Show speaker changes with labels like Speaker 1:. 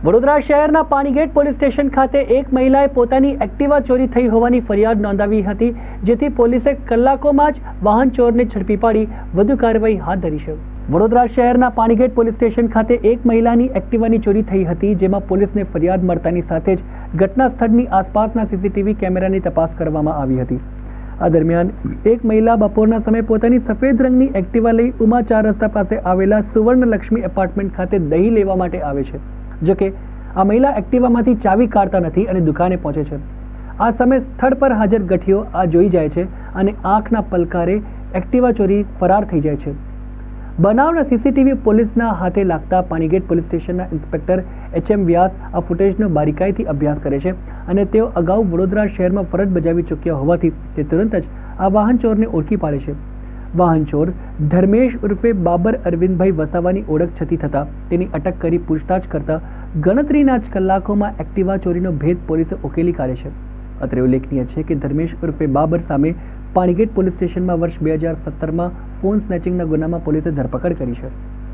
Speaker 1: વડોદરા શહેરના Panigate police station ખાતે એક મહિલાએ પોતાની એક્ટિવા ચોરી થઈ હોવાની ફરિયાદ નોંધાવી હતી, જેથી પોલીસે કલાકોમાં જ વાહન ચોરને ઝડપી પાડી વધુ કાર્યવાહી હાથ ધરી છે। વડોદરા શહેરના પાણીગેટ પોલીસ સ્ટેશન ખાતે એક મહિલાની એક્ટિવાની ચોરી થઈ હતી, જેમાં પોલીસને ફરિયાદ મળતાની સાથે જ ઘટના સ્થળની આસપાસના સીસીટીવી કેમેરાની તપાસ કરવામાં આવી હતી। આ દરમિયાન એક મહિલા બપોરના સમયે પોતાની સફેદ રંગની એક્ટિવા લઈ ઉમા 4 રસ્તા પાસે આવેલા સુવર્ણલક્ષ્મી એપાર્ટમેન્ટ ખાતે દહીં લેવા માટે આવે છે। જોકે આ મહિલા એક્ટિવામાંથી ચાવી કાઢતા નથી અને દુકાને પહોંચે છે। આ સમયે સ્થળ પર હાજર ગઠિયો આ જોઈ જાય છે અને આંખના પલકારે એક્ટિવા ચોરી ફરાર થઈ જાય છે। બનાવના સીસીટીવી પોલીસના હાથે લાગતા પાણીગેટ પોલીસ સ્ટેશનના ઇન્સ્પેક્ટર HM વ્યાસ આ ફૂટેજનો બારીકાઈથી અભ્યાસ કરે છે અને તેઓ અગાઉ વડોદરા શહેરમાં ફરજ બજાવી ચૂક્યા હોવાથી તે તુરંત જ આ વાહન ચોરને ઓળખી પાડે છે। વાહન ચોર ધર્મેશ ઉર્ફે બાબર અરવિંદભાઈ વસાવાની ઓળખ છતી થતાં તેની અટક કરી પૂછતાછ કરતા ગણતરીના જ કલાકોમાં એક્ટિવા ચોરીનો ભેદ પોલીસે ઉકેલી કાઢે છે। અત્રે ઉલ્લેખનીય છે કે ધર્મેશ ઉર્ફે બાબર સામે પાણીગેટ પોલીસ સ્ટેશનમાં વર્ષ 2017માં ફોન સ્નેચિંગના ગુનામાં પોલીસે ધરપકડ કરી છે।